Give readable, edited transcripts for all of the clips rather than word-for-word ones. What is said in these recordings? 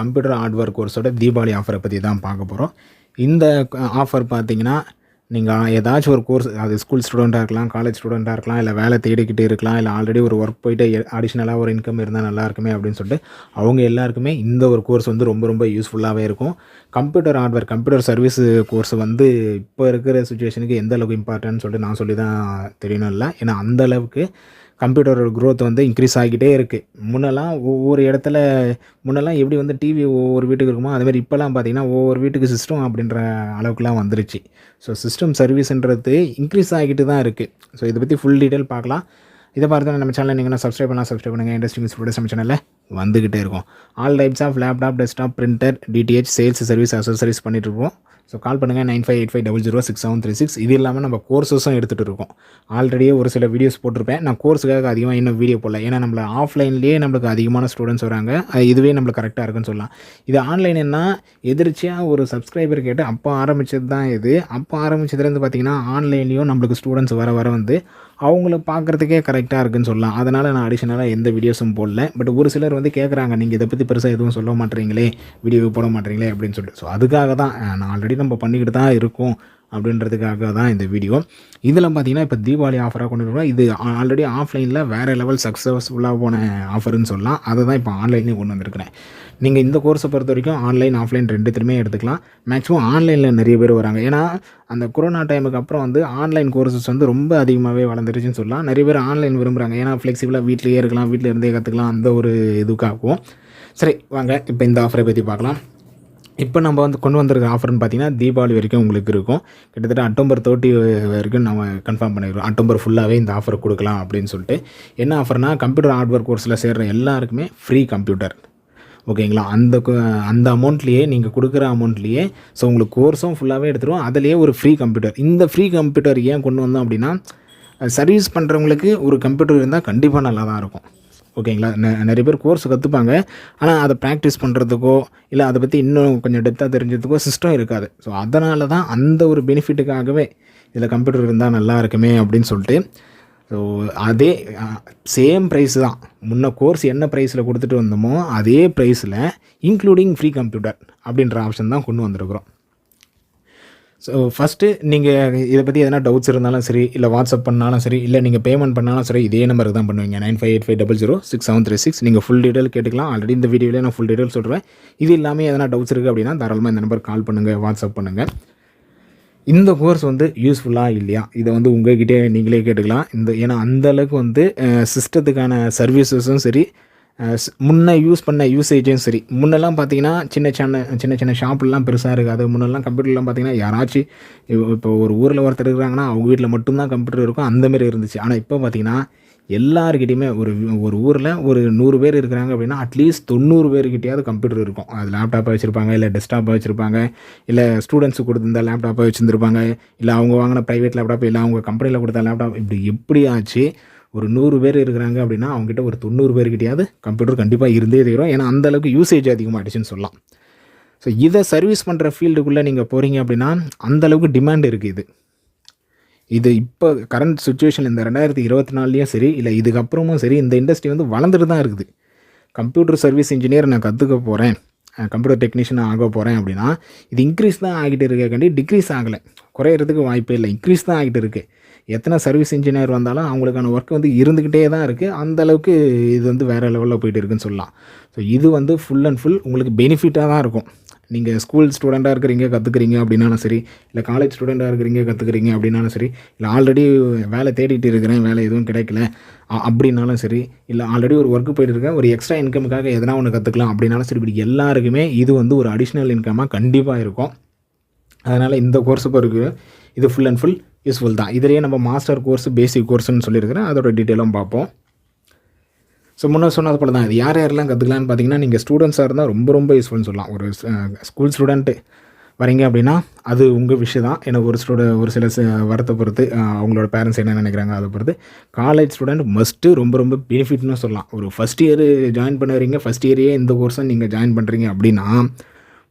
Computer hardware கோர்ஸோட Deepavali ஆஃபரை பற்றி தான் பார்க்க போகிறோம். இந்த ஆஃபர் பார்த்தீங்கன்னா, நீங்கள் ஏதாச்சும் ஒரு கோர்ஸ், அது ஸ்கூல் ஸ்டூடெண்ட்டாக இருக்கலாம், காலேஜ் ஸ்டூடெண்ட்டாக இருக்கலாம், இல்லை வேலை தேடிக்கிட்டு இருக்கலாம், இல்லை ஆல்ரெடி ஒரு ஒர்க் போயிட்டு அடிஷ்னலாக ஒரு இன்கம் இருந்தால் நல்லா இருக்குமே அப்படின்னு சொல்லிட்டு அவங்க எல்லாருக்குமே இந்த ஒரு கோர்ஸ் வந்து ரொம்ப ரொம்ப யூஸ்ஃபுல்லாகவே இருக்கும். Computer hardware, computer service course வந்து இப்போ இருக்கிற சுச்சுவேஷனுக்கு எந்த அளவுக்கு இம்பார்ட்டன்ட்னு சொல்லிட்டு நான் சொல்லி தான் தெரியணும் இல்லை. ஏன்னா அந்தளவுக்கு கம்ப்யூட்டர் க்ரோத் வந்து இன்க்ரீஸ் ஆகிக்கிட்டே இருக்குது. முன்னெல்லாம் ஒவ்வொரு இடத்துல எப்படி வந்து டிவி ஒவ்வொரு வீட்டுக்கு இருக்குமோ, அதுமாதிரி இப்போலாம் பார்த்திங்கன்னா ஒவ்வொரு வீட்டுக்கு சிஸ்டம் அப்படின்ற அளவுக்குலாம் வந்துருச்சு. ஸோ சிஸ்டம் சர்வீஸ்ன்றது இன்க்ரீஸ் ஆகிட்டு தான் இருக்குது. ஸோ இதை பற்றி ஃபுல் டீட்டெயில் பார்க்கலாம். இதை பார்த்து நம்ம சேனலில் நீங்கள் சப்ஸ்கிரைப் பண்ணுங்கள். இண்டஸ்ட்ரி ஸ்டூடெண்ட்ஸ் நம்ம சேனலில் வந்துக்கிட்டே இருக்கும். All types of laptop, desktop, printer, DTH, sales, service, accessories பண்ணிகிட்டு இருக்கோம். ஸோ கால் பண்ணுங்கள் 9585006736. இது இல்லாமல் நம்ம கோர்ஸஸும் எடுத்துகிட்டு இருக்கோம். ஆல்ரெடியே ஒரு சில வீடியோஸ் போட்டிருப்பேன். நான் கோர்ஸுக்காக அதிகமாக இன்னும் வீடியோ போடல. ஏன்னா நம்மளை ஆஃப்லைன்லேயே நம்மளுக்கு அதிகமான ஸ்டூடெண்ட்ஸ் வராங்க. இதுவே நம்மளுக்கு கரெக்டாக இருக்குன்னு சொல்லலாம். இது ஆன்லைன் என்ன எதிர்ச்சியாக ஒரு சப்ஸ்கிரைபர் கேட்டு அப்போ ஆரம்பித்தது தான் இது. அப்போ ஆரம்பித்ததுலேருந்து பார்த்திங்கன்னா ஆன்லைன்லேயும் நம்மளுக்கு ஸ்டூடெண்ட்ஸ் வர வந்து அவங்கள பார்க்குறதுக்கே கரெக்டாக இருக்குன்னு சொல்லலாம். அதனால் நான் அடிஷ்னலாக எந்த வீடியோஸும் போடல. பட் ஒரு சிலர் வந்து கேட்குறாங்க, நீங்கள் இதை பற்றி பெருசாக எதுவும் சொல்ல மாட்டேறீங்களே, வீடியோ போட மாட்டேறீங்களே அப்படின்னு சொல்லிட்டு. ஸோ அதுக்காக தான் நான் ஆல்ரெடி நம்ம பண்ணிக்கிட்டு தான் இருக்கோம் அப்படின்றதுக்காக தான் இந்த வீடியோ. இதில் பார்த்திங்கன்னா இப்போ தீபாவளி ஆஃபராக கொண்டு வருவோம். இது ஆல்ரெடி ஆஃப்லைனில் வேறு லெவல் சக்ஸஸ்ஃபுல்லாக போன ஆஃபர்னு சொல்லலாம். அதை தான் இப்போ ஆன்லைன்லேயும் கொண்டு வந்திருக்கிறேன். நீங்கள் இந்த கோர்ஸை பொறுத்த வரைக்கும் ஆன்லைன், ஆஃப்லைன் ரெண்டுத்துலையுமே எடுத்துக்கலாம். மேக்ஸிமம் ஆன்லைனில் நிறைய பேர் வராங்க. ஏன்னா அந்த கொரோனா டைமுக்கு அப்புறம் வந்து ஆன்லைன் கோர்சஸ் வந்து ரொம்ப அதிகமாகவே வளர்ந்துருச்சுன்னு சொல்லலாம். நிறைய பேர் ஆன்லைன் விரும்புகிறாங்க. ஏன்னா ஃப்ளெக்சிபிளாக வீட்டிலேயே இருக்கலாம், வீட்டில் இருந்தே கற்றுக்கலாம், அந்த ஒரு இதுக்காகும். சரி வாங்க இப்போ இந்த ஆஃபரை பற்றி பார்க்கலாம். இப்போ நம்ம வந்து கொண்டு வந்திருக்க ஆஃபர்னு பார்த்தீங்கன்னா தீபாவளி வரைக்கும் உங்களுக்கு இருக்கும். கிட்டத்தட்ட அக்டோபர் 30 வரைக்கும் நம்ம கன்ஃபார்ம் பண்ணிடுறோம். அக்டோபர் ஃபுல்லாகவே இந்த ஆஃபர் கொடுக்கலாம் அப்படின்னு சொல்லிட்டு. என்ன ஆஃபர்னால், கம்ப்யூட்டர் ஹார்ட்வேர் கோர்ஸில் சேர்கிற எல்லாருக்குமே ஃப்ரீ கம்ப்யூட்டர். ஓகேங்களா? அந்த அமௌண்ட்லேயே, நீங்கள் கொடுக்குற அமௌண்ட்லேயே ஸோ உங்களுக்கு கோர்ஸும் ஃபுல்லாகவே எடுத்துருவோம். அதிலேயே ஒரு ஃப்ரீ கம்ப்யூட்டர். இந்த ஃப்ரீ கம்ப்யூட்டர் ஏன் கொண்டு வந்தோம் அப்படின்னா, சர்வீஸ் பண்ணுறவங்களுக்கு ஒரு கம்ப்யூட்டர் இருந்தால் கண்டிப்பாக நல்லா தான் இருக்கும். ஓகேங்களா? நிறைய பேர் கோர்ஸ் கற்றுப்பாங்க. ஆனால் அதை ப்ராக்டிஸ் பண்ணுறதுக்கோ இல்லை அதை பற்றி இன்னும் கொஞ்சம் டெப்த்தாக தெரிஞ்சதுக்கோ சிஸ்டம் இருக்காது. ஸோ அதனால தான் அந்த ஒரு பெனிஃபிட்டுக்காகவே இதில் கம்ப்யூட்டர் இருந்தால் நல்லா இருக்குமே அப்படின்னு சொல்லிட்டு. ஸோ அதே சேம் ப்ரைஸ் தான். முன்ன கோர்ஸ் என்ன ப்ரைஸில் கொடுத்துட்டு வந்தோமோ அதே ப்ரைஸில் இன்க்ளூடிங் ஃப்ரீ கம்ப்யூட்டர் அப்படின்ற ஆப்ஷன் தான் கொண்டு வந்திருக்கிறோம். ஸோ ஃபஸ்ட்டு நீங்கள் இதை பற்றி எதனா டவுட்ஸ் இருந்தாலும் சரி, இல்லை வாட்ஸ்அப் பண்ணாலும் சரி, இல்லை நீங்கள் பேமெண்ட் பண்ணாலும் சரி, இதே நம்பருக்கு தான் பண்ணுவீங்க. 9585006736. நீங்கள் ஃபுல் டீட்டெயில் கேட்டுக்கலாம். ஆல்ரெடி இந்த வீடியோவில் நான் ஃபுல் டீட்டெயில் சொல்கிறேன். இது இல்லாமல் எதனா டவுட்ஸ் இருக்குது அப்படின்னா தாராளமாக இந்த நம்பருக்கு கால் பண்ணுங்கள், வாட்ஸ்அப் பண்ணுங்கள். இந்த கோர்ஸ் வந்து யூஸ்ஃபுல்லாக இல்லையா, இதை வந்து உங்கள்கிட்டே நீங்களே கேட்டுக்கலாம். ஏன்னா அந்தளவுக்கு வந்து சிஸ்டத்துக்கான சர்வீசஸும் சரி, முன்ன யூஸ் பண்ண யூசேஜும் சரி. முன்னெல்லாம் பார்த்தீங்கன்னா சின்ன சின்ன ஷாப்லாம் பெருசாக இருக்காது. முன்னெல்லாம் கம்ப்யூட்டர்லாம் பார்த்தீங்கன்னா யாராச்சும் இப்போ ஒரு ஊரில் ஒருத்தர் இருக்கிறாங்கன்னா அவங்க வீட்டில் மட்டும்தான் கம்ப்யூட்டர் இருக்கும், அந்தமாரி இருந்துச்சு. ஆனால் இப்போ பார்த்தீங்கன்னா எல்லாருக்கிட்டையுமே ஒரு ஊரில் ஒரு 100 பேர் இருக்கிறாங்க அப்படின்னா அட்லீஸ்ட் 90 பேர்கிட்டையாவது கம்ப்யூட்டர் இருக்கும். அது லேப்டாப்பை வச்சுருப்பாங்க, இல்லை டெஸ்க்டாப்பை வச்சுருப்பாங்க, இல்லை ஸ்டூடெண்ட்ஸுக்கு கொடுத்துருந்தா லேப்டாப்பை வச்சுருந்துருப்பாங்க, இல்லை அவங்க வாங்கின ப்ரைவேட் லேப்டாப், இல்லை அவங்க கம்பெனியில் கொடுத்த லேப்டாப். இப்படி எப்படி ஆச்சு, ஒரு 100 பேர் இருக்கிறாங்க அப்படின்னா அவங்ககிட்ட ஒரு 90 பேர்கிட்டையாவது கம்ப்யூட்டர் கண்டிப்பாக இருந்தே தீரும். ஏன்னா அந்தளவுக்கு யூசேஜ் அதிகமாகிடுச்சுன்னு சொல்லலாம். ஸோ இதை சர்வீஸ் பண்ணுற ஃபீல்டுக்குள்ளே நீங்கள் போகிறீங்க அப்படின்னா அந்தளவுக்கு டிமாண்ட் இருக்குது. இது இப்போ கரண்ட் சுச்சுவேஷன் இந்த 2024லேயும் சரி, இல்லை இதுக்கப்புறமும் சரி, இந்த இண்டஸ்ட்ரி வந்து வளர்ந்துட்டு தான் இருக்குது. கம்ப்யூட்டர் சர்வீஸ் இன்ஜினியர் நான் கற்றுக்க போகிறேன், கம்ப்யூட்டர் டெக்னீஷியன் ஆக போகிறேன் அப்படின்னா இது இன்க்ரீஸ் தான் ஆகிட்டு இருக்கேண்டி, டிக்ரீஸ் ஆகலை, குறையிறதுக்கு வாய்ப்பே இல்லை, இன்க்ரீஸ் தான் ஆகிட்டு இருக்குது. எத்தனை சர்வீஸ் இன்ஜினியர் வந்தாலும் அவங்களுக்கான ஒர்க் வந்து இருந்துக்கிட்டே தான் இருக்குது. அந்தளவுக்கு இது வந்து வேறு லெவலில் போயிட்டு இருக்குன்னு சொல்லலாம். ஸோ இது வந்து ஃபுல் அண்ட் ஃபுல் உங்களுக்கு பெனிஃபிட்டாக தான் இருக்கும். நீங்கள் ஸ்கூல் ஸ்டூடெண்ட்டாக இருக்கிறீங்க கற்றுக்குறீங்க அப்படின்னாலும் சரி, இல்லை காலேஜ் ஸ்டூடெண்ட்டாக இருக்கிறீங்க கற்றுக்குறீங்க அப்படின்னாலும் சரி, இல்லை ஆல்ரெடி வேலை தேடிட்டு இருக்கிறேன், வேலை எதுவும் கிடைக்கல அப்படின்னாலும் சரி, இல்லை ஆல்ரெடி ஒரு ஒர்க்கு போய்ட்டு இருக்கேன், ஒரு எக்ஸ்ட்ரா இன்கமுக்காக எதனா ஒன்று கற்றுக்கலாம் அப்படின்னாலும் சரி, இப்படி எல்லாருக்குமே இது வந்து ஒரு அடிஷ்னல் இன்கமாக கண்டிப்பாக இருக்கும். அதனால் இந்த கோர்ஸை பொறுத்து இது ஃபுல் அண்ட் ஃபுல் யூஸ்ஃபுல் தான். இதிலேயே நம்ம மாஸ்டர் கோர்ஸ், பேசிக் கோர்ஸ்னு சொல்லியிருக்கிறேன். அதோட டீட்டெயிலும் பார்ப்போம். ஸோ முன்னே சொன்னது போல தான் இது யாரெல்லாம் கற்றுக்கலான்னு பார்த்தீங்கன்னா, நீங்கள் ஸ்டூடெண்ட்ஸாக இருந்தால் ரொம்ப ரொம்ப யூஸ்ஃபுல்னு சொல்லலாம். ஒரு ஸ்கூல் ஸ்டூடெண்ட்டு வரீங்க அப்படின்னா அது உங்கள் விஷயம் தான். ஏன்னா ஒரு சில வரத்தை பொறுத்து அவங்களோட பேரண்ட்ஸ் என்ன நினைக்கிறாங்க அதை பொறுத்து. காலேஜ் ஸ்டூடெண்ட் மஸ்ட்டு ரொம்ப ரொம்ப பெனிஃபிட்னு சொல்லலாம். ஒரு ஃபஸ்ட் இயர் ஜாயின் பண்ணுறீங்க, ஃபஸ்ட் இயரே இந்த கோர்ஸை நீங்கள் ஜாயின் பண்ணுறீங்க அப்படின்னா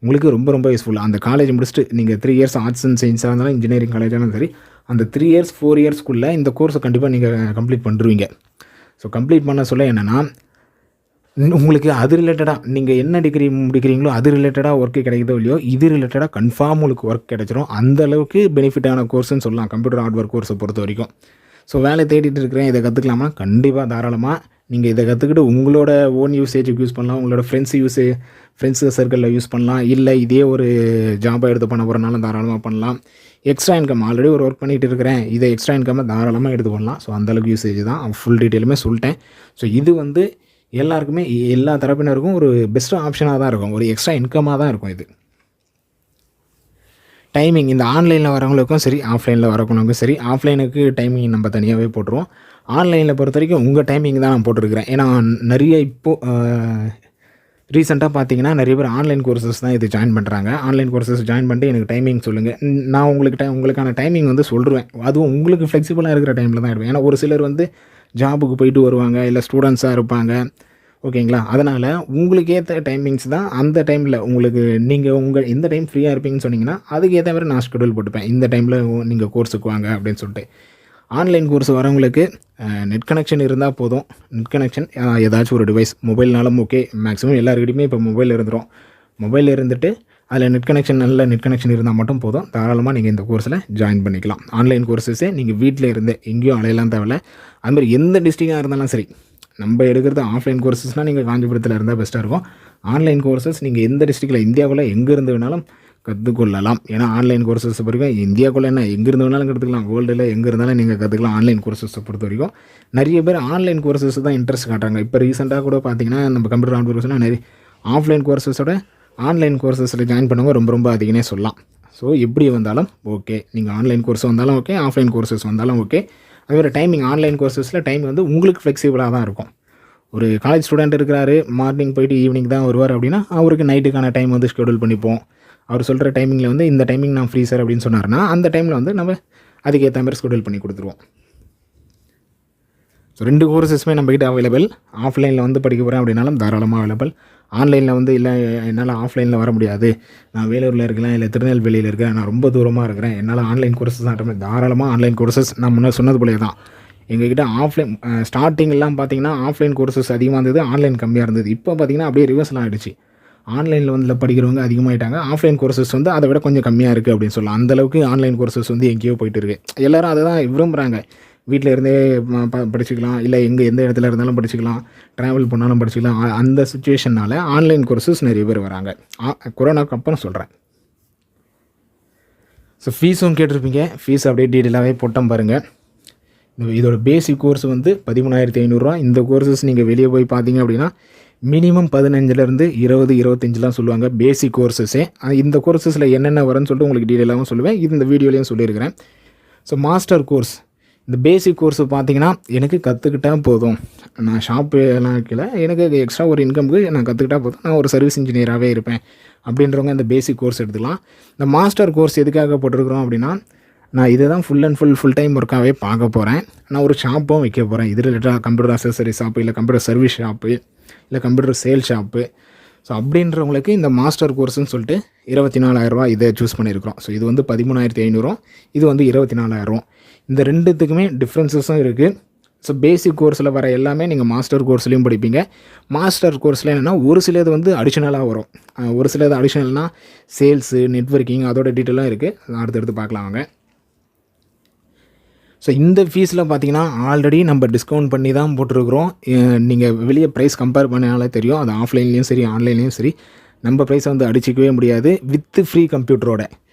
உங்களுக்கு ரொம்ப ரொம்ப யூஸ்ஃபுல். அந்த காலேஜ் முடிச்சுட்டு நீங்கள் 3 இயர்ஸ் ஆர்ட்ஸ் அண்ட் சயின்ஸாக இருந்தாலும், இன்ஜினியரிங் காலேஜாலும் சரி, அந்த 3 இயர்ஸ் 4 இயர்ஸ்க்குள்ளே இந்த கோர்ஸை கண்டிப்பாக நீங்கள் கம்ப்ளீட் பண்ணுருவீங்க. ஸோ கம்ப்ளீட் பண்ண சொல்ல என்னென்னா, உங்களுக்கு அது ரிலேட்டடாக நீங்கள் என்ன டிகிரி முடிக்கிறீங்களோ அது ரிலேட்டடாக ஒர்க்கு கிடைக்குதோ இல்லையோ, இது ரிலேட்டடாக கன்ஃபார்ம் உங்களுக்கு ஒர்க் கிடைச்சிரும். அந்தளவுக்கு பெனிஃபிட்டான கோர்ஸ்ன்னு சொல்லலாம் கம்ப்யூட்டர் ஹார்ட்வேர் கோர்ஸை பொறுத்த வரைக்கும். ஸோ வேலை தேடிட்டு இருக்கிறேன், இதை கற்றுக்கலாமா? கண்டிப்பாக தாராளமாக நீங்கள் இதை கற்றுக்கிட்டு உங்களோட ஓன் யூசேஜுக்கு யூஸ் பண்ணலாம், உங்களோட ஃப்ரெண்ட்ஸ் சர்க்கிளில் யூஸ் பண்ணலாம், இல்லை இதே ஒரு ஜாபாக எடுத்து பண்ண போகிறனாலும் தாராளமாக பண்ணலாம். எக்ஸ்ட்ரா இன்கம் ஆல்ரெடி ஒரு ஒர்க் பண்ணிகிட்டு இருக்கிறேன், இதை எக்ஸ்ட்ரா இன்கம்மை தாராளமாக எடுத்து பண்ணலாம். ஸோ அந்தளவுக்கு யூசேஜ் தான், ஃபுல் டீட்டெயிலுமே சொல்லிட்டேன். ஸோ இது வந்து எல்லாருக்குமே எல்லா தரப்பினருக்கும் ஒரு பெஸ்ட்டு ஆப்ஷனாக தான் இருக்கும், ஒரு எக்ஸ்ட்ரா இன்கமாக தான் இருக்கும் இது. டைமிங் இந்த ஆன்லைனில் வரவங்களுக்கும் சரி, ஆஃப்லைனில் வரவங்களுக்கும் சரி, ஆஃப்லைனுக்கு டைமிங் நம்ம தனியாகவே போட்டுருவோம். ஆன்லைனில் பொறுத்த வரைக்கும் உங்கள் டைமிங் தான் நான் போட்டிருக்கிறேன். ஏன்னா நிறைய இப்போது ரீசெண்டாக பார்த்தீங்கன்னா நிறைய பேர் ஆன்லைன் கோர்சஸ் தான் இது ஜாயின் பண்ணுறாங்க. ஆன்லைன் கோர்சஸ் ஜாயின் பண்ணிட்டு எனக்கு டைமிங் சொல்லுங்கள், நான் உங்களுக்கான டைமிங் வந்து சொல்லுவேன். அதுவும் உங்களுக்கு ஃப்ளெக்சிபிளாக இருக்கிற டைமில் தான் எடுப்பேன். ஏன்னா ஒரு சிலர் வந்து ஜாபுக்கு போயிட்டு வருவாங்க, இல்லை ஸ்டூடெண்ட்ஸாக இருப்பாங்க, ஓகேங்களா? அதனால் உங்களுக்கு ஏற்ற டைமிங்ஸ் தான் அந்த டைமில் உங்களுக்கு நீங்கள் எந்த டைம் ஃப்ரீயாக இருப்பீங்கன்னு சொன்னீங்கன்னா அதுக்கு ஏற்ற மாதிரி நான் ஷெடியூல் போட்டுப்பேன். இந்த டைமில் நீங்கள் கோர்ஸுக்கு வாங்க அப்படின்னு சொல்லிட்டு. ஆன்லைன் கோர்ஸ் வரவங்களுக்கு நெட் கனெக்ஷன் இருந்தால் போதும். நெட் கனெக்ஷன் ஏதாச்சும் ஒரு டிவைஸ், மொபைல்னாலும் ஓகே, மேக்ஸிமம் எல்லாருக்கிட்டையுமே இப்போ மொபைல் இருந்துடும். மொபைல் இருந்துட்டு அதில் நல்ல நெட் கனெக்ஷன் இருந்தால் மட்டும் போதும், தாராளமாக நீங்கள் இந்த கோர்ஸில் ஜாயின் பண்ணிக்கலாம். ஆன்லைன் கோர்ஸஸே நீங்கள் வீட்டில் இருந்து எங்கேயும் அலையலாம் தேவையில்ல. அதுமாதிரி எந்த டிஸ்ட்ரிக்டாக இருந்தாலும் சரி, நம்ம எடுக்கிறது ஆஃப்லைன் கோர்ஸஸ்னால் நீங்கள் காஞ்சிபுரத்தில் இருந்தால் பெஸ்ட்டாக இருக்கும். ஆன்லைன் கோர்ஸஸ் நீங்கள் எந்த டிஸ்ட்ரிக்டில் இந்தியாவுக்குள்ளே எங்கே இருந்து வேணாலும் கற்றுக்கொள்ளலாம். ஏன்னா ஆன்லைன் கோர்ஸஸ் பிறகு இந்தியாவுக்குள்ளே என்ன எங்கே இருந்து வேணாலும் கற்றுக்கலாம், வேர்ல்டில் எங்கே இருந்தாலும் நீங்கள் கற்றுக்கலாம். ஆன்லைன் கோர்ஸஸை பொறுத்த வரைக்கும் நிறைய பேர் ஆன்லைன் கோர்ஸஸ் தான் இன்ட்ரெஸ்ட் காட்டுறாங்க. இப்போ ரீசெண்டாக கூட பார்த்தீங்கன்னா நம்ம கம்ப்யூட்டர் ஹார்ட்வேர் கோர்ஸ்னால் நிறைய ஆஃப்லைன் கோர்ஸஸோட ஆன்லைன் கோர்ஸஸில் ஜாயின் பண்ணவங்க ரொம்ப அதிகனே சொல்லலாம். ஸோ எப்படி வந்தாலும் ஓகே, நீங்கள் ஆன்லைன் கோர்ஸ் வந்தாலும் ஓகே, ஆஃப்லைன் கோர்ஸஸ் வந்தாலும் ஓகே. அதுமாதிரி டைமிங் ஆன்லைன் கோர்ஸஸில் டைம் வந்து உங்களுக்கு ஃப்ளெக்சிபிளாக தான் இருக்கும். ஒரு காலேஜ் ஸ்டூடெண்ட் இருக்கிறாரு, மார்னிங் போயிட்டு ஈவினிங் தான் வருவார் அப்படின்னா அவருக்கு நைட்டுக்கான டைம் வந்து ஷெடியூல் பண்ணிப்போம். அவர் சொல்கிற டைமிங்கில் வந்து இந்த டைமிங் நான் ஃப்ரீ சார் அப்படின்னு சொன்னார்னா அந்த டைமில் வந்து நம்ம அதுக்கேற்ற மாதிரி ஷெடியூல் பண்ணி கொடுத்துருவோம். ஸோ 2 கோர்ஸஸுமே நம்மக்கிட்ட அவைலபிள். ஆஃப்லைனில் வந்து படிக்க போகிறேன் அப்படின்னாலும் தாராளமாக அவைலபிள். ஆன்லைனில் வந்து இல்லை என்னால் ஆஃப்லைனில் வர முடியாது, நான் வேலூரில் இருக்கிறேன், இல்லை திருநெல்வேலியில் இருக்கிறேன், நான் ரொம்ப தூரமாக இருக்கிறேன், என்னால் ஆன்லைன் கோர்ஸஸ் தான், தாராளமாக ஆன்லைன் கோர்ஸஸ் நான் முன்னே சொன்னது போலே தான். எங்ககிட்ட ஆஃப்லைன் ஸ்டார்டிங்லாம் பார்த்தீங்கன்னா ஆஃப்லைன் கோர்ஸஸ் அதிகமாக இருந்தது, ஆன்லைன் கம்மியாக இருந்தது. இப்போ பார்த்தீங்கன்னா அப்படியே ரிவர்ஸ்லாம் ஆகிடுச்சு. ஆன்லைனில் வந்து படிக்கிறவங்க அதிகமாகிட்டாங்க, ஆஃப்லைன் கோர்ஸஸ் வந்து அதை விட கொஞ்சம் கம்மியாக இருக்குது அப்படின்னு சொல்லலாம். அந்தளவுக்கு ஆன்லைன் கோர்ஸஸ் வந்து எங்கேயோ போயிட்டு இருக்குது. எல்லோரும் அதை தான் விரும்புகிறாங்க. வீட்டில் இருந்தே படிச்சுக்கலாம், இல்லை எந்த இடத்துல இருந்தாலும் படிச்சுக்கலாம், ட்ராவல் பண்ணாலும் படிச்சுக்கலாம். அந்த சுச்சுவேஷனால் ஆன்லைன் கோர்ஸஸ் நிறைய பேர் வராங்க. கொரோனாக்கு அப்புறம் சொல்கிறேன். ஸோ ஃபீஸும் கேட்டிருப்பீங்க, ஃபீஸ் அப்படியே டீட்டெயிலாகவே போட்டோம் பாருங்கள். இதோட பேசிக் கோர்ஸ் வந்து 13,500 இந்த கோர்ஸஸ் நீங்கள் வெளியே போய் பார்த்தீங்க அப்படின்னா மினிமம் 15லேருந்து 20-25 சொல்லுவாங்க பேசிக் கோர்ஸஸே. இந்த கோர்ஸஸில் என்னென்ன வரும்னு சொல்லிட்டு உங்களுக்கு டீட்டெயிலாகவும் சொல்லுவேன், இது இந்த வீடியோலையும் சொல்லியிருக்கிறேன். ஸோ மாஸ்டர் கோர்ஸ், இந்த பேசிக் கோர்ஸு பார்த்தீங்கன்னா எனக்கு கற்றுக்கிட்டால் போதும், நான் ஷாப்பு எல்லாம் வைக்கல, எனக்கு எக்ஸ்ட்ரா ஒரு இன்கமுக்கு நான் கற்றுக்கிட்டால் போதும், நான் ஒரு சர்வீஸ் இன்ஜினியராகவே இருப்பேன் அப்படின்றவங்க இந்த பேசிக் கோர்ஸ் எடுத்துக்கலாம். இந்த மாஸ்டர் கோர்ஸ் எதுக்காக போட்டிருக்கிறோம் அப்படின்னா, நான் இதை தான் ஃபுல் டைம் ஒர்க்காகவே பார்க்க போகிறேன். நான் ஒரு ஷாப்பும் வைக்க போகிறேன், இது ரிலேட்டடாக கம்ப்யூட்டர் அக்சசரி ஷாப்பு, இல்லை கம்ப்யூட்டர் சர்வீஸ் ஷாப்பு, இல்லை கம்ப்யூட்டர் சேல் ஷாப்பு. ஸோ அப்படின்றவங்களுக்கு இந்த மாஸ்டர் கோர்ஸ்னு சொல்லிட்டு 24,000 இதை சூஸ் பண்ணியிருக்கிறோம். ஸோ இது வந்து 13,500, இது வந்து 24,000. இந்த ரெண்டுத்துக்குமே டிஃப்ரென்சஸும் இருக்குது. ஸோ பேசிக் கோர்ஸில் வர எல்லாமே நீங்கள் மாஸ்டர் கோர்ஸ்லேயும் படிப்பீங்க. மாஸ்டர் கோர்ஸில் என்னென்னா ஒரு சிலது வந்து அடிஷ்னலாக வரும், ஒரு சிலது அடிஷ்னல்னால் சேல்ஸு, நெட்வொர்க்கிங், அதோட டீட்டெயிலாக இருக்குது, அடுத்தடுத்து பார்க்கலாம் வாங்க. ஸோ இந்த ஃபீஸில் பார்த்தீங்கன்னா ஆல்ரெடி நம்ம டிஸ்கவுண்ட் பண்ணி தான் போட்டிருக்கிறோம். நீங்கள் வெளியே ப்ரைஸ் கம்பேர் பண்ணாலே தெரியும், அது ஆஃப்லைன்லேயும் சரி ஆன்லைன்லேயும் சரி நம்ம ப்ரைஸை வந்து அடிச்சிக்கவே முடியாது. வித்து ஃப்ரீ கம்ப்யூட்டரோட,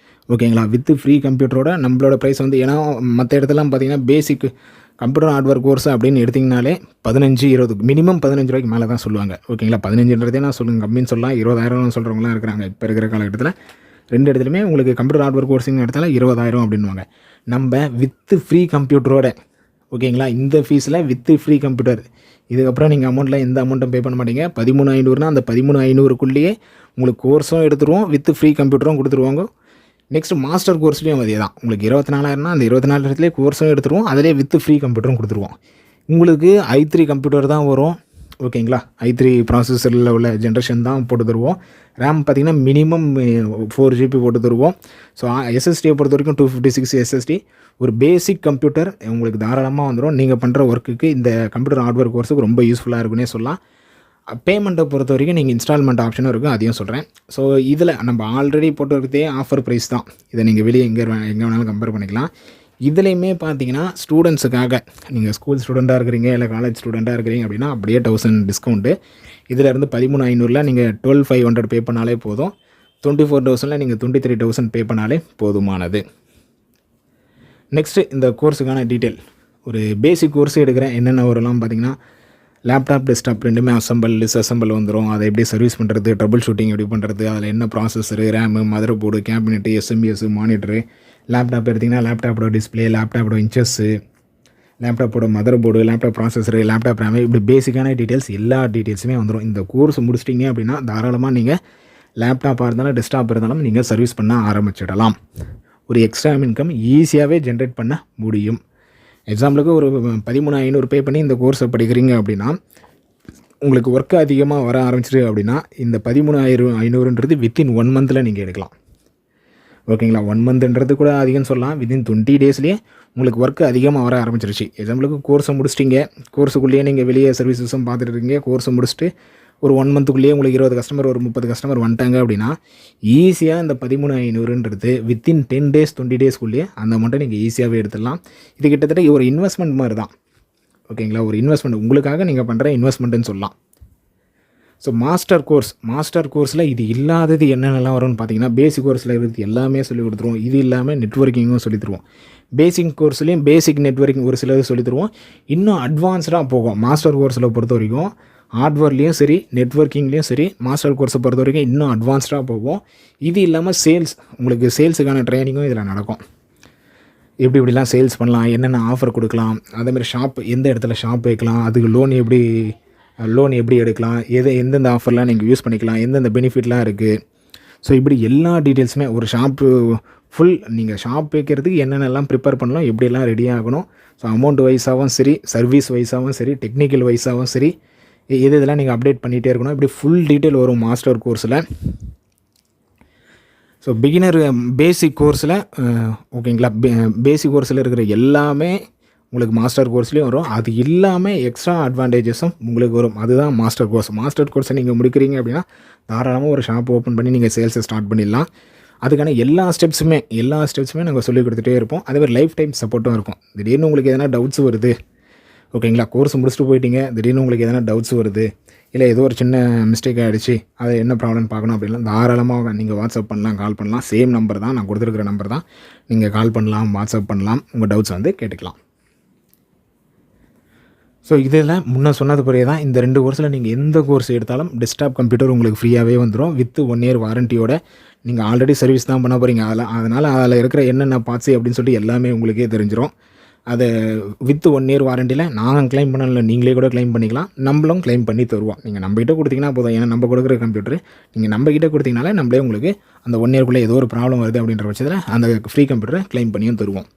ஓகேங்களா, வித்து ஃப்ரீ கம்ப்யூட்டரோட நம்மளோட ப்ரைஸ் வந்து, ஏன்னா மற்ற இடத்துலாம் பார்த்தீங்கன்னா பேசிக் கம்ப்யூட்டர் ஹார்ட்வேர் கோர்ஸ் அப்படின்னு எடுத்திங்கனாலே 15-20 மினிமம் 15 ரூபாய்க்கு மேலே தான் சொல்லுவாங்க, ஓகேங்களா. 15ன்றதே நான் சொல்லுங்கள் கம்மின்னு சொல்லலாம், 20,000 சொல்கிறவங்களாம் இருக்கிறாங்க இப்போ இருக்கிற காலகட்டத்தில். 2 இடத்துலையுமே உங்களுக்கு கம்ப்யூட்டர் ஹார்ட்வேர் கோர்ஸிங் எடுத்தால 20,000 அப்படின்வாங்க. நம்ம வித்து ஃப்ரீ கம்ப்யூட்டரோட, ஓகேங்களா, இந்த ஃபீஸில் வித்து ஃப்ரீ கம்ப்யூட்டர், இதுக்கப்புறம் நீங்கள் எந்த அமௌண்ட்டும் பே பண்ண மாட்டீங்க. 13,500னா அந்த 13,500க்குள்ளேயே உங்களுக்கு கோர்ஸும் எடுத்துருவோம், வித்து ஃப்ரீ கம்ப்யூட்டரும் கொடுத்துருவாங்க. நெக்ஸ்ட் மாஸ்டர் கோர்ஸ்லேயும் அதே தான், உங்களுக்கு 24,000னா அந்த 24,000த்துலேயே கோர்ஸும் எடுத்துருவோம், அதிலே வித்து ஃப்ரீ கம்ப்யூட்டரும் கொடுத்துருவோம். உங்களுக்கு i3 கம்ப்யூட்டர் தான் வரும், ஓகேங்களா. i3 ப்ராசஸரில் உள்ள ஜென்ரேஷன் தான் போட்டு தருவோம். ரேம் பார்த்திங்கன்னா மினிமம் 4 GB போட்டு தருவோம். ஸோ எஸ்எஸ்டியை பொறுத்த வரைக்கும் 256 SSD. ஒரு பேசிக் கம்ப்யூட்டர் உங்களுக்கு தாராளமாக வந்துடும். நீங்கள் பண்ணுற ஒர்க்குக்கு இந்த கம்ப்யூட்டர் ஹார்ட்வேர் கோர்ஸுக்கு ரொம்ப யூஸ்ஃபுல்லாக இருக்குன்னே சொல்லலாம். பேமெண்ட்டை பொறுத்த வரைக்கும் நீங்கள் இன்ஸ்டால்மெண்ட் ஆப்ஷனும் இருக்கும், அதையும் சொல்கிறேன். ஸோ இதில் நம்ம ஆல்ரெடி போட்டு வரதே ஆஃபர் ப்ரைஸ் தான். இதை நீங்கள் வெளியே எங்கே வேணாலும் கம்பேர் பண்ணிக்கலாம். இதுலேயுமே பார்த்தீங்கன்னா ஸ்டூடெண்ட்ஸுக்காக நீங்கள் ஸ்கூல் ஸ்டூடெண்ட்டாக இருக்கிறீங்க இல்லை காலேஜ் ஸ்டூடெண்ட்டாக இருக்கிறீங்க அப்படின்னா அப்படியே 1000 டிஸ்கவுண்ட்டு. இதிலேருந்து 13,500 நீங்கள் 12,500 பே பண்ணாலே போதும். 24,000 நீங்கள் 23,000 பே பண்ணாலே போதுமானது. நெக்ஸ்ட்டு இந்த கோர்ஸுக்கான டீட்டெயில். ஒரு பேசிக் கோர்ஸ் எடுக்கிறேன், என்னென்ன வரலாம் பார்த்தீங்கன்னா லேப்டாப் டெஸ்க்டாப் ரெண்டுமே அசம்பிள் டிஸ்அசம்பிள் வந்துடும். அதை எப்படி சர்வீஸ் பண்ணுறது, ட்ரபிள் ஷூட்டிங் எப்படி பண்ணுறது, அதில் என்ன processor, RAM, motherboard, cabinet, SMPS, monitor. Laptop எடுத்திங்கன்னா லேப்டாப்போட டிஸ்பிளே, லேப்டாப்போட இன்ச்சஸ்ஸு, லேப்டாப்போட motherboard, laptop processor, laptop RAM, இப்படி பேசிக்கான டீட்டெயில்ஸ் எல்லா டீட்டெயில்ஸுமே வந்துடும். இந்த கோர்ஸ் முடிச்சிட்டிங்க அப்படின்னா தாராளமாக நீங்கள் லேப்டாப்பாக இருந்தாலும் டெஸ்க்டாப் இருந்தாலும் நீங்கள் சர்வீஸ் பண்ண ஆரம்பிச்சிடலாம். ஒரு எக்ஸ்ட்ரா இன்கம் ஈஸியாகவே ஜென்ரேட் பண்ண முடியும். எக்ஸாம்பிளுக்கு ஒரு 13,500 பே பண்ணி இந்த கோர்ஸை படிக்கிறீங்க அப்படின்னா உங்களுக்கு ஒர்க்கு அதிகமாக வர ஆரம்பிச்சிட்டு அப்படின்னா இந்த 13,500ன்றது வித்தின் 1 மந்தில் நீங்கள் எடுக்கலாம். ஓகேங்களா, 1 மந்த்ன்றது கூட அதிகம்னு சொல்லலாம். வித்தின் 20 டேஸ்லேயே உங்களுக்கு ஒர்க்கு அதிகமாக வர ஆரம்பிச்சிருச்சு. எக்ஸாம்பிளுக்கு கோர்ஸை முடிச்சிட்டிங்க, கோர்ஸுக்குள்ளேயே நீங்கள் வெளியே சர்வீசஸும் பார்த்துட்டு இருக்கீங்க. கோர்ஸை முடிச்சுட்டு ஒரு 1 மந்த்துக்குள்ளேயே உங்களுக்கு 20 கஸ்டமர் ஒரு 30 கஸ்டமர் வந்துட்டாங்க அப்படின்னா ஈஸியாக இந்த 13,500ன்றது வித்தின் 10 டேஸ் 20 டேஸ்க்குள்ளேயே அந்த அமௌண்ட்டை நீங்கள் ஈஸியாகவே எடுத்துடலாம். இது கிட்டத்தட்ட ஒரு இன்வெஸ்ட்மெண்ட் மாதிரி தான். ஓகேங்களா, ஒரு இன்வெஸ்ட்மெண்ட் உங்களுக்காக நீங்கள் பண்ணுற இன்வெஸ்ட்மெண்ட்டுன்னு சொல்லலாம். ஸோ மாஸ்டர் கோர்ஸில் இது இல்லாதது என்னென்னலாம் வரும்னு பார்த்தீங்கன்னா பேசிக் கோர்ஸில் இருக்கிறது எல்லாமே சொல்லிக் கொடுத்துருவோம். இது இல்லாமல் நெட்வொர்க்கிங்கும் சொல்லித் தருவோம். பேசிக் கோர்ஸ்லேயும் பேசிக் நெட்வொர்க்கிங் ஒரு சிலது சொல்லித் தருவோம். இன்னும் அட்வான்ஸ்டாக போகும். மாஸ்டர் கோர்ஸில் பொறுத்த வரைக்கும் ஹார்ட்வேர்லேயும் சரி நெட்வொர்க்கிங்லேயும் சரி மாஸ்டர் கோர்ஸை பொறுத்த வரைக்கும் இன்னும் அட்வான்ஸ்டாக போகும். இது இல்லாமல் சேல்ஸ், உங்களுக்கு சேல்ஸுக்கான ட்ரைனிங்கும் இதில் நடக்கும். எப்படிலாம் சேல்ஸ் பண்ணலாம், என்னென்ன ஆஃபர் கொடுக்கலாம், அதேமாதிரி ஷாப் எந்த இடத்துல ஷாப் வைக்கலாம், அதுக்கு லோன் எப்படி எடுக்கலாம், எந்தெந்த ஆஃபர்லாம் நீங்கள் யூஸ் பண்ணிக்கலாம், எந்தெந்த பெனிஃபிட்லாம் இருக்குது. ஸோ இப்படி எல்லா டீட்டெயில்ஸுமே ஒரு ஷாப்பு ஃபுல் நீங்கள் ஷாப் வைக்கிறதுக்கு என்னென்னலாம் ப்ரிப்பேர் பண்ணலாம், எப்படியெல்லாம் ரெடி ஆகணும், ஸோ அமௌண்ட் வைஸாகவும் சரி சர்வீஸ் வைஸாகவும் சரி டெக்னிக்கல் வைஸாகவும் சரி இதெல்லாம் நீங்கள் அப்டேட் பண்ணிகிட்டே இருக்கணும். இப்படி ஃபுல் டீட்டெயில் வரும் மாஸ்டர் கோர்ஸில். ஸோ பிகினர் பேசிக் கோர்ஸில் ஓகேங்களா, பேசிக் கோர்ஸில் இருக்கிற எல்லாமே உங்களுக்கு மாஸ்டர் கோர்ஸ்லேயும் வரும். அது இல்லாமல் எக்ஸ்ட்ரா அட்வான்டேஜஸும் உங்களுக்கு வரும். அதுதான் மாஸ்டர் கோர்ஸ். மாஸ்டர் கோர்ஸை நீங்கள் முடிக்கிறீங்க அப்படின்னா தாராளமாக ஒரு ஷாப் ஓப்பன் பண்ணி நீங்கள் சேல்ஸை ஸ்டார்ட் பண்ணிடலாம். அதுக்கான எல்லா ஸ்டெப்ஸுமே நாங்கள் சொல்லிக் கொடுத்துட்டே இருப்போம். அதேமாதிரி லைஃப் டைம் சப்போர்ட்டும் இருக்கும். திடீர்னு உங்களுக்கு எதனா டவுட்ஸ் வருது, ஓகேங்களா, கோர்ஸ் முடிச்சுட்டு போயிட்டீங்க, திடீர்னு உங்களுக்கு எதனா டவுட்ஸ் வருது, இல்லை ஏதோ ஒரு சின்ன மிஸ்டேக் ஆகிடுச்சு, அதை என்ன ப்ராப்ளம்னு பார்க்கணும் அப்படின்னா தாராளமாக நீங்கள் வாட்ஸ்அப் பண்ணலாம், கால் பண்ணலாம். சேம் நம்பர் தான், நான் கொடுத்துருக்கிற நம்பர் தான். நீங்கள் கால் பண்ணலாம், வாட்ஸ்அப் பண்ணலாம், உங்கள் டவுட்ஸ் வந்து கேட்டுக்கலாம். ஸோ இதில் முன்னே சொன்னது பிறகு தான் இந்த 2 கோர்ஸில் நீங்கள் எந்த கோர்ஸ் எடுத்தாலும் டெஸ்க்டாப் கம்ப்யூட்டர் உங்களுக்கு ஃப்ரீயாகவே வந்துடும். வித் 1 இயர் வாரண்டியோட. நீங்கள் ஆல்ரெடி சர்வீஸ் தான் பண்ண போகிறீங்க. அதனால் அதில் இருக்கிற என்னென்ன பார்ட்ஸு அப்படின்னு சொல்லிட்டு எல்லாமே உங்களுக்கே தெரிஞ்சிடும். அதை வித் 1 இயர் வாரண்டியில் நாங்கள் க்ளைம் பண்ணல, நீங்களே கூட க்ளைம் பண்ணிக்கலாம், நம்மளும் க்ளைம் பண்ணி தருவோம். நீங்கள் நம்மகிட்ட கொடுத்தீங்கன்னா போதும். ஏன்னா நம்ம கொடுக்குற கம்ப்யூட்டர் நீங்கள் நம்மகிட்ட கொடுத்தீங்கனாலே நம்மளே உங்களுக்கு அந்த 1 இயர்க்குள்ளே ஏதோ ஒரு ப்ராப்ளம் வருது அப்படின்ற பட்சத்தில் அந்த ஃப்ரீ கம்ப்யூட்டரை க்ளைம் பண்ணியும் தருவோம்.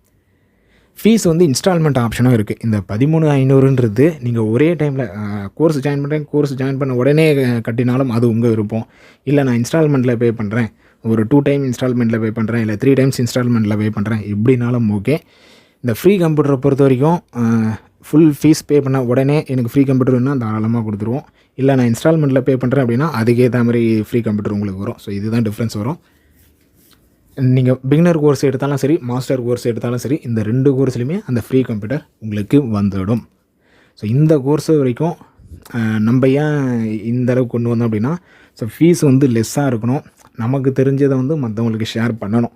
ஃபீஸ் வந்து இன்ஸ்டால்மெண்ட் ஆப்ஷனும் இருக்குது. இந்த 13,500ன்றது நீங்கள் ஒரே டைமில் கோர்ஸ் ஜாயின் பண்ண உடனே கட்டினாலும் அது உங்கள் விருப்பம். இல்லை நான் இன்ஸ்டால்மெண்ட்டில் பே பண்ணுறேன், ஒரு 2 டைம் இன்ஸ்டால்மெண்ட்டில் பே பண்ணுறேன், இல்லை 3 டைம்ஸ் இன்ஸ்டால்மெண்ட்டில் பே பண்ணுறேன், எப்படினாலும் ஓகே. இந்த ஃப்ரீ கம்ப்யூட்டரை பொறுத்த வரைக்கும் ஃபுல் ஃபீஸ் பே பண்ண உடனே எனக்கு ஃப்ரீ கம்ப்யூட்டர் வேணும்னா தாராளமாக கொடுத்துருவோம். இல்லை நான் இன்ஸ்டால்மெண்ட்டில் பே பண்ணுறேன் அப்படின்னா அதுக்கேற்ற மாதிரி ஃப்ரீ கம்ப்யூட்டர் உங்களுக்கு வரும். ஸோ இதுதான் டிஃப்ரென்ஸ் வரும். நீங்கள் பிகினர் கோர்ஸ் எடுத்தாலும் சரி மாஸ்டர் கோர்ஸ் எடுத்தாலும் சரி இந்த 2 கோர்ஸ்லையுமே அந்த ஃப்ரீ கம்ப்யூட்டர் உங்களுக்கு வந்துடும். ஸோ இந்த கோர்ஸ் வரைக்கும் நம்ம ஏன் இந்த அளவுக்கு கொண்டு வந்தோம் அப்படின்னா, ஸோ ஃபீஸ் வந்து லெஸ்ஸாக இருக்கணும், நமக்கு தெரிஞ்சதை வந்து மற்றவங்களுக்கு ஷேர் பண்ணணும்.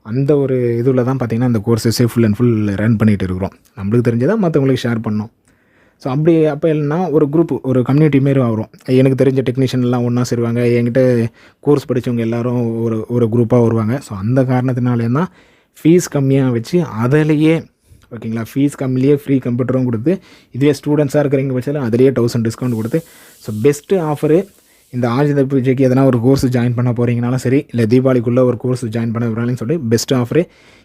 அந்த ஒரு இதில் தான் பார்த்திங்கன்னா இந்த கோர்ஸஸே ஃபுல் அண்ட் ஃபுல் ரன் பண்ணிகிட்டு இருக்கிறோம். நம்மளுக்கு தெரிஞ்சதை மற்றவங்களுக்கு ஷேர் பண்ணணும். ஸோ அப்போ இல்லைன்னா ஒரு குரூப், ஒரு கம்யூனிட்டி மாரி வரும். எனக்கு தெரிஞ்ச டெக்னீஷியன்லாம் ஒன்றா சேருவாங்க, என்கிட்ட கோர்ஸ் படித்தவங்க எல்லோரும் ஒரு குரூப்பாக வருவாங்க. ஸோ அந்த காரணத்தினாலே தான் ஃபீஸ் கம்மியாக வச்சு அதிலேயே ஓகேங்களா, ஃபீஸ் கம்மிலேயே ஃப்ரீ கம்ப்யூட்டரும் கொடுத்து, இதுவே ஸ்டூடெண்ட்ஸாக இருக்கிறவங்க பட்சத்தில் அதிலேயே 1000 டிஸ்கவுண்ட் கொடுத்து, ஸோ பெஸ்ட்டு ஆஃபரு. இந்த ஆயுத பூஜைக்கு எதனா ஒரு கோர்ஸ் ஜாயின் பண்ண போகிறீங்கனாலும் சரி, இல்லை தீபாவளிக்குள்ளே ஒரு கோர்ஸ் ஜாயின் பண்ண விடுறாங்கன்னு சொல்லி பெஸ்ட் ஆஃபரு.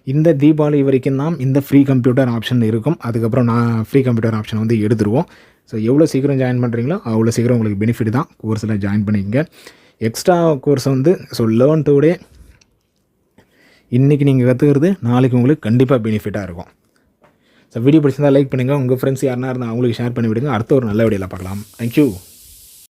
இந்த தீபாவளி வரைக்கும் தான் இந்த ஃப்ரீ கம்ப்யூட்டர் ஆப்ஷன் இருக்கும். அதுக்கப்புறம் நான் ஃப்ரீ கம்ப்யூட்டர் ஆப்ஷன் வந்து எடுத்துருவோம். ஸோ எவ்வளோ சீக்கிரம் ஜாயின் பண்ணுறீங்களோ அவ்வளோ சீக்கிரம் உங்களுக்கு பெனிஃபிட் தான். கோர்ஸில் ஜாயின் பண்ணிக்கங்க. எக்ஸ்ட்ரா கோர்ஸ் வந்து ஸோ லேர்ன் டுடே, இன்றைக்கி நீங்கள் கற்றுக்கிறது நாளைக்கு உங்களுக்கு கண்டிப்பாக பெனிஃபிட்டாக இருக்கும். ஸோ வீடியோ பிடிச்சிருந்தால் லைக் பண்ணுங்கள், உங்கள் ஃப்ரெண்ட்ஸ் யாருனா இருந்தால் அவங்களுக்கு ஷேர் பண்ணி விடுங்க. அடுத்த ஒரு நல்ல வீடியோவில் பார்க்கலாம். தேங்க்யூ.